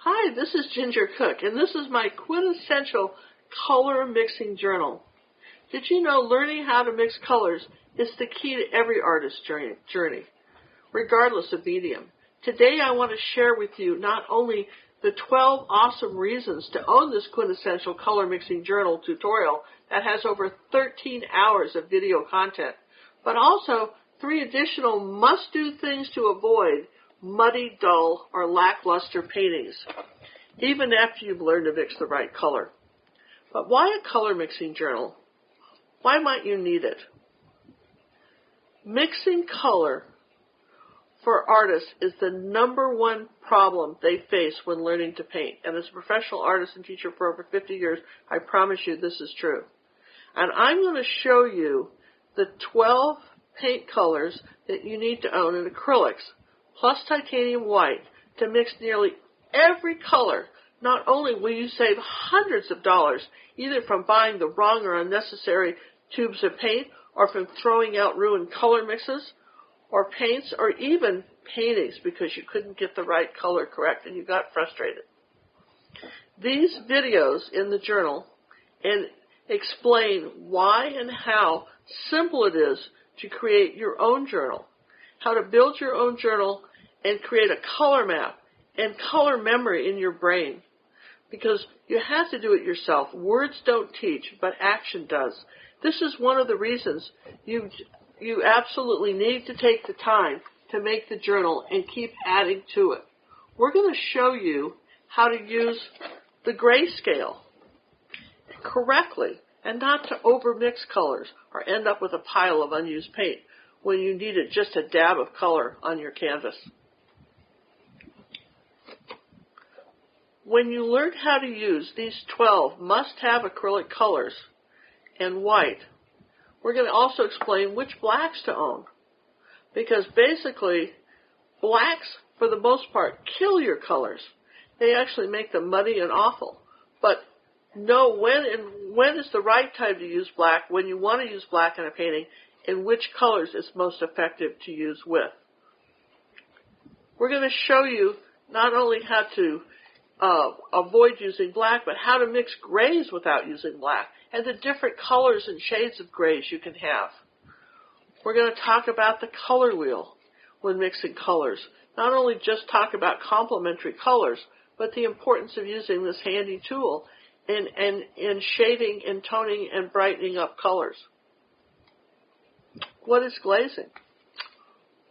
Hi, this is Ginger Cook, and this is my Quintessential Color Mixing Journal. Did you know learning how to mix colors is the key to every artist's journey, regardless of medium? Today I want to share with you not only the 12 awesome reasons to own this Quintessential Color Mixing Journal tutorial that has over 13 hours of video content, but also 3 additional must-do things to avoid muddy, dull, or lackluster paintings, even after you've learned to mix the right color. But why a color mixing journal? Why might you need it? Mixing color for artists is the #1 problem they face when learning to paint. And as a professional artist and teacher for over 50 years, I promise you this is true. And I'm going to show you the 12 paint colors that you need to own in acrylics, plus titanium white, to mix nearly every color. Not only will you save hundreds of dollars, either from buying the wrong or unnecessary tubes of paint, or from throwing out ruined color mixes, or paints, or even paintings because you couldn't get the right color correct and you got frustrated. These videos in the journal and explain why and how simple it is to create your own journal, how to build your own journal and create a color map and color memory in your brain. Because you have to do it yourself. Words don't teach, but action does. This is one of the reasons you absolutely need to take the time to make the journal and keep adding to it. We're going to show you how to use the grayscale correctly and not to overmix colors or end up with a pile of unused paint when you needed just a dab of color on your canvas. When you learn how to use these 12 must-have acrylic colors and white, we're going to also explain which blacks to own. Because basically, blacks, for the most part, kill your colors. They actually make them muddy and awful. But know when is the right time to use black, when you want to use black in a painting, and which colors it's most effective to use with. We're going to show you not only how to avoid using black, but how to mix grays without using black, and the different colors and shades of grays you can have. We're going to talk about the color wheel when mixing colors. Not only just talk about complementary colors, but the importance of using this handy tool in shading and toning and brightening up colors. What is glazing?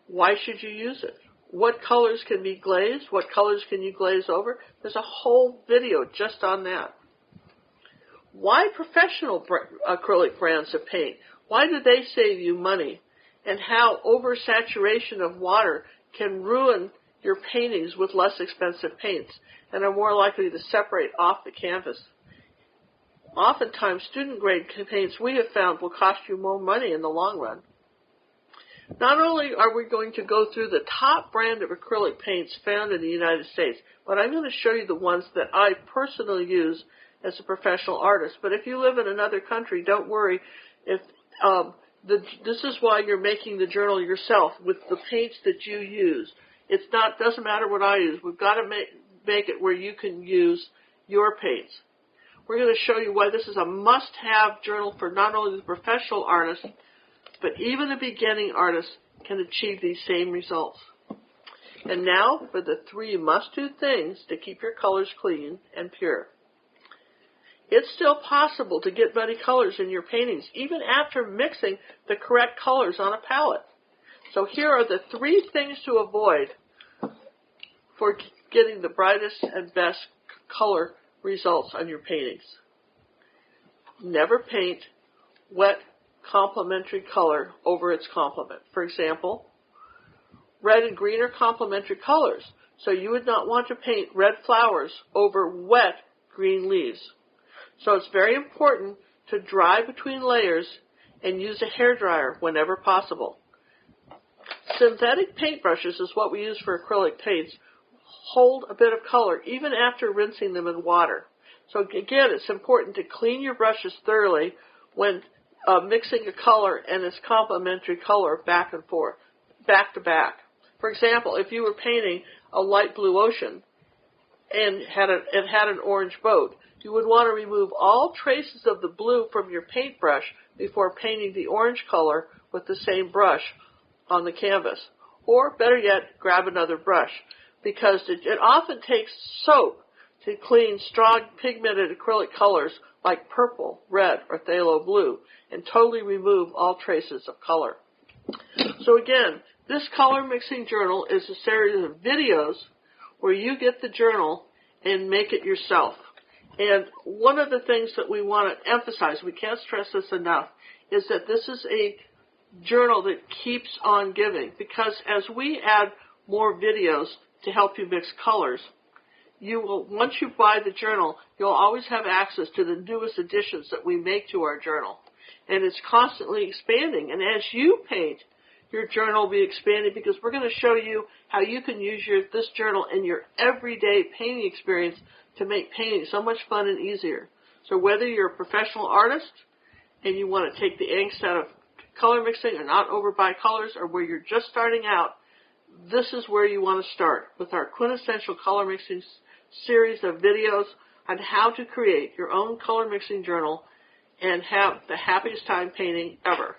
Why should you use it? What colors can be glazed? What colors can you glaze over? There's a whole video just on that. Why professional acrylic brands of paint? Why do they save you money? And how oversaturation of water can ruin your paintings with less expensive paints and are more likely to separate off the canvas. Oftentimes, student-grade paints we have found will cost you more money in the long run. Not only are we going to go through the top brand of acrylic paints found in the United States, but I'm going to show you the ones that I personally use as a professional artist. But if you live in another country, don't worry. If this is why you're making the journal yourself with the paints that you use. Doesn't matter what I use. We've got to make it where you can use your paints. We're going to show you why this is a must-have journal for not only the professional artist, but even the beginning artist can achieve these same results. And now for the 3 must-do things to keep your colors clean and pure. It's still possible to get muddy colors in your paintings, even after mixing the correct colors on a palette. So here are the 3 things to avoid for getting the brightest and best color results on your paintings. Never paint wet complementary color over its complement. For example, red and green are complementary colors, so you would not want to paint red flowers over wet green leaves. So it's very important to dry between layers and use a hairdryer whenever possible. Synthetic paintbrushes is what we use for acrylic paints. Hold a bit of color even after rinsing them in water. So again, it's important to clean your brushes thoroughly when mixing a color and its complementary color back and forth, back to back. For example, if you were painting a light blue ocean and had an orange boat, you would want to remove all traces of the blue from your paintbrush before painting the orange color with the same brush on the canvas. Or, better yet, grab another brush, because it often takes soap to clean strong pigmented acrylic colors like purple, red, or phthalo blue, and totally remove all traces of color. So again, this color mixing journal is a series of videos where you get the journal and make it yourself. And one of the things that we want to emphasize, we can't stress this enough, is that this is a journal that keeps on giving, because as we add more videos to help you mix colors, you will, once you buy the journal, you'll always have access to the newest additions that we make to our journal. And it's constantly expanding. And as you paint, your journal will be expanding, because we're going to show you how you can use this journal in your everyday painting experience to make painting so much fun and easier. So whether you're a professional artist and you want to take the angst out of color mixing or not overbuy colors, or where you're just starting out, this is where you want to start with our Quintessential Color Mixing series of videos on how to create your own color mixing journal and have the happiest time painting ever.